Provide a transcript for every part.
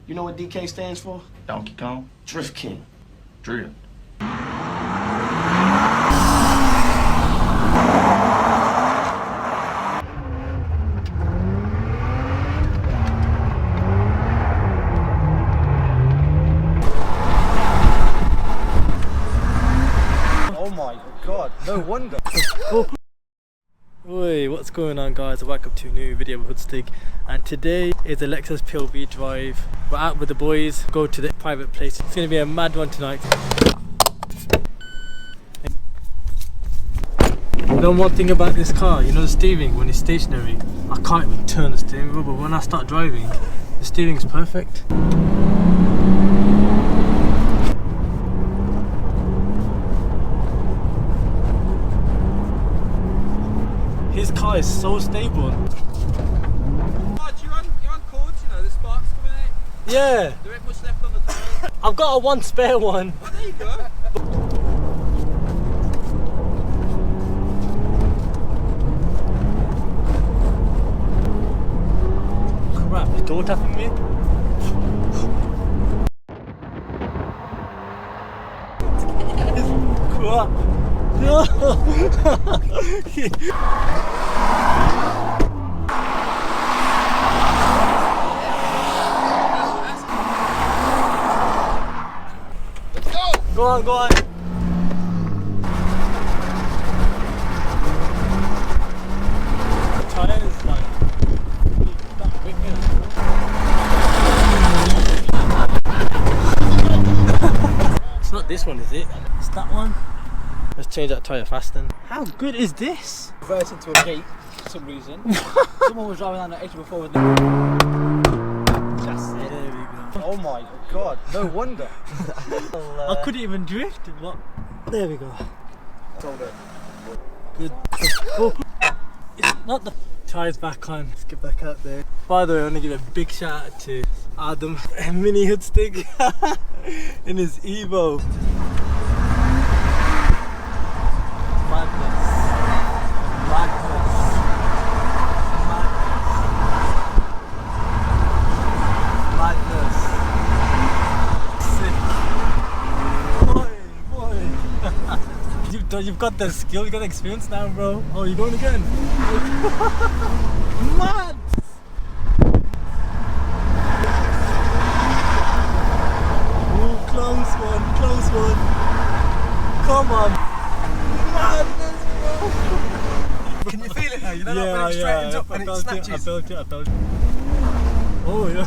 You know what DK stands for? Donkey Kong. Drift King. Drift. Oh my god, no wonder. Oi, what's going on guys? Welcome to a new video with Hoodstig, and today is a Lexus PLB drive. We're out with the boys, go to the private place. It's going to be a mad one tonight. You know one thing about this car, you know the steering when it's stationary, I can't even turn the steering wheel, but when I start driving, the steering is perfect. His car is so stable. You're on cords, you know, the sparks coming out. Yeah. There ain't much left on the tire. I've got a one spare one. Oh, there you go. Crap, the door tapping me. Crap. No. Go on, go on. The tire is like that wicked. It's not this one, is it? It's that one. Let's change that tire fast then. How good is this? Reversed into a gate for some reason. Someone was driving down the edge before with That's it. There we go. Oh my god, no wonder. I couldn't even drift. What? There we go. Good. Oh, it's not the tires back on. Let's get back out there. By the way, I want to give a big shout out to Adam Mini Hoodstig in his Evo. Madness. Madness. Madness. You've got the skill, you've got the experience now, bro. Oh, you're going again? Mad! Ooh, close one. Come on. Madness, bro. Can you feel it now? You know Yeah, that when it straightens up I and it felt snatches? I felt it. Oh, yeah.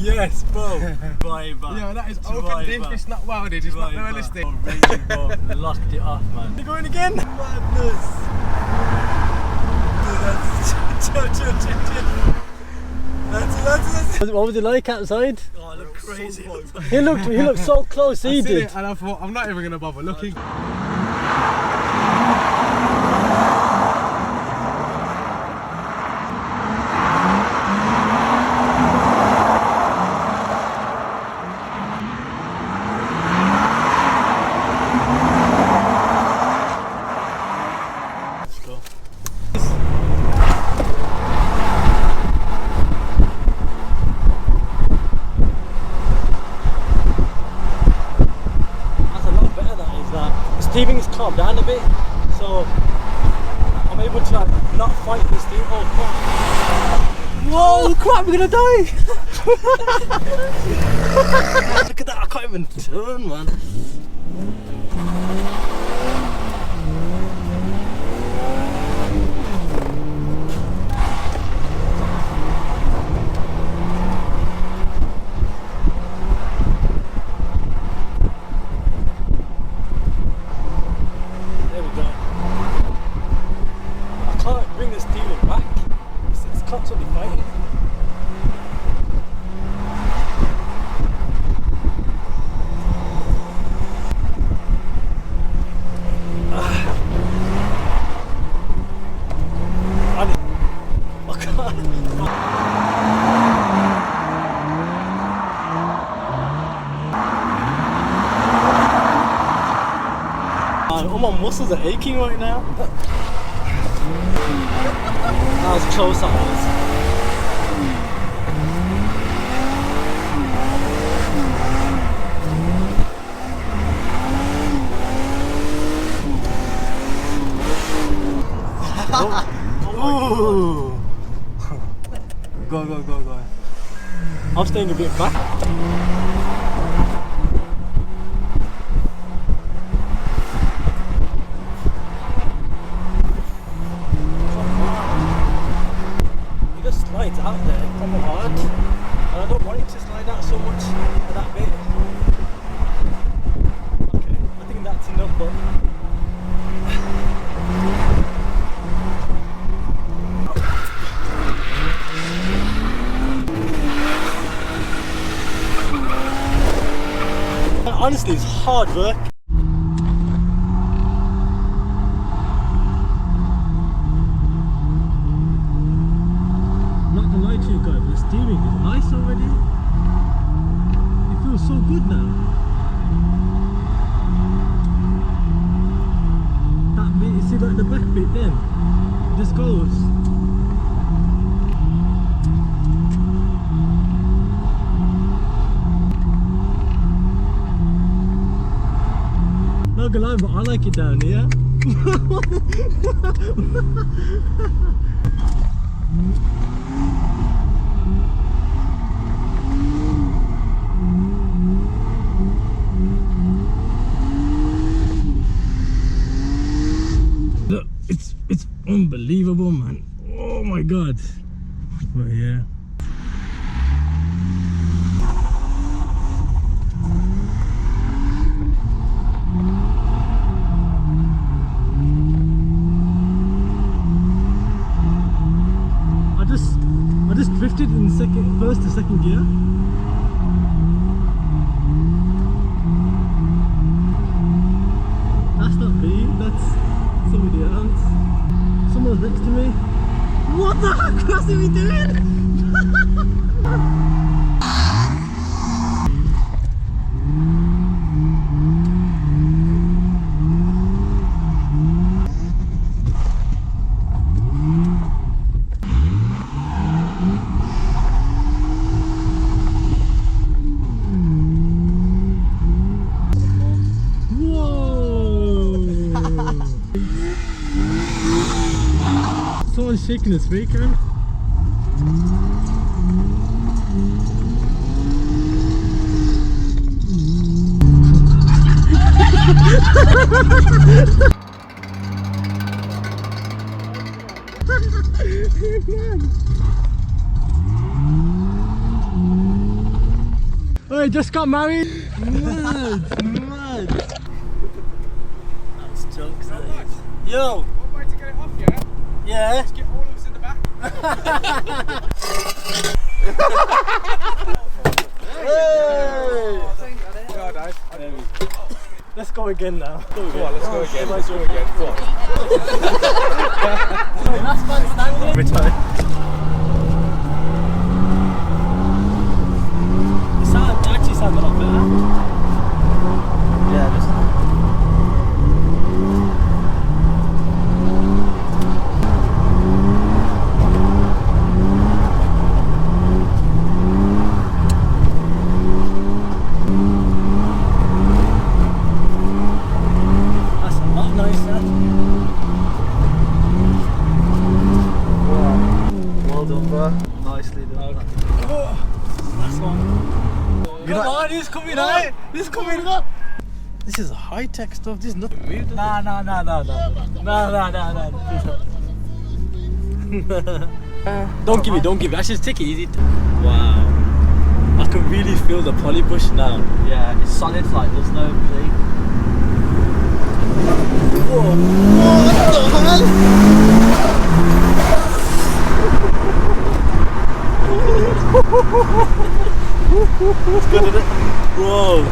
Yes, bro. Driver. Yeah, that is open in, it's not welded, it's not realistic. Oh, really, bro. Locked it off, man. You're going again? Madness. Dude, that's What was it like outside? Oh, it looked crazy. He looked so close. He did. It and I thought, I'm not even going to bother looking. Steering's calmed down a bit, so I'm able to like, not fight this thing. Oh crap! Whoa, crap! We're gonna die! Look at that! I can't even turn, man. Bring the steering back. It's constantly fighting. All my muscles are aching right now. That was close, that was. Ooh. Go, go, go, go. I'm staying a bit back. Slides out there proper hard, and I don't want it to slide out so much at that bit. Okay, I think that's enough, but honestly, it's hard work. Not gonna lie to you guys, the steering is nice already. It feels so good now. That bit, you see like the back bit then? It just goes. Not gonna lie, but I like it down here. Look, it's unbelievable, man. Oh my god. But yeah. I just drifted in first to second gear. That's not me, that's somebody else. Someone's next to me. What the heck are we doing? Someone's shaking the speaker. Oh, I just got married. Mad. That's jokes. That is. Yo. One way to get it off, yeah? Yeah. Let's get all of us in the back. Hey. Yeah, Dave. Let's go again now. Go on, let's go again. Let's go again. Go on. Last man standing. Return. It actually sounds a lot better. Yeah, just. Nicely done. Okay. Last one. Come on, he's coming out. He's coming up. This is high tech stuff. This is nothing weird. Nah. Don't give it. Actually, just take it easy. Wow. I can really feel the poly push now. Yeah, it's solid, like there's no bleed. Whoa. What the hell? It's good, isn't it? Whoa,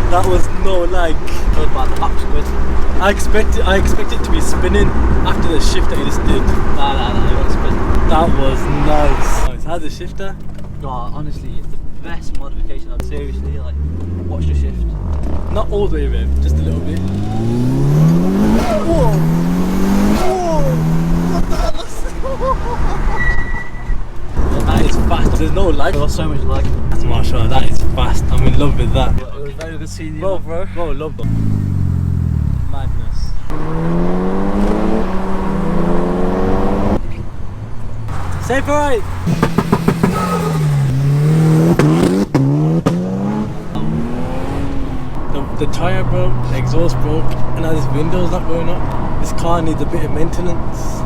that was no lag. Good man, the map's good. I expect it to be spinning after the shift that you just did. Nah, it was good. That was nice. How's the shifter? Oh, honestly, it's the best modification. I'd seriously like watch the shift. Not all the way, babe, just a little bit. Whoa! Whoa! What the hell is that? Is fast. There's no lag. There was so much lag. That's mashallah, that is fast. I'm in love with that. It was very good seeing you, Bro, bro. Bro, love them. Madness. Safe right. The tyre broke, the exhaust broke, and now this window's not going up. This car needs a bit of maintenance.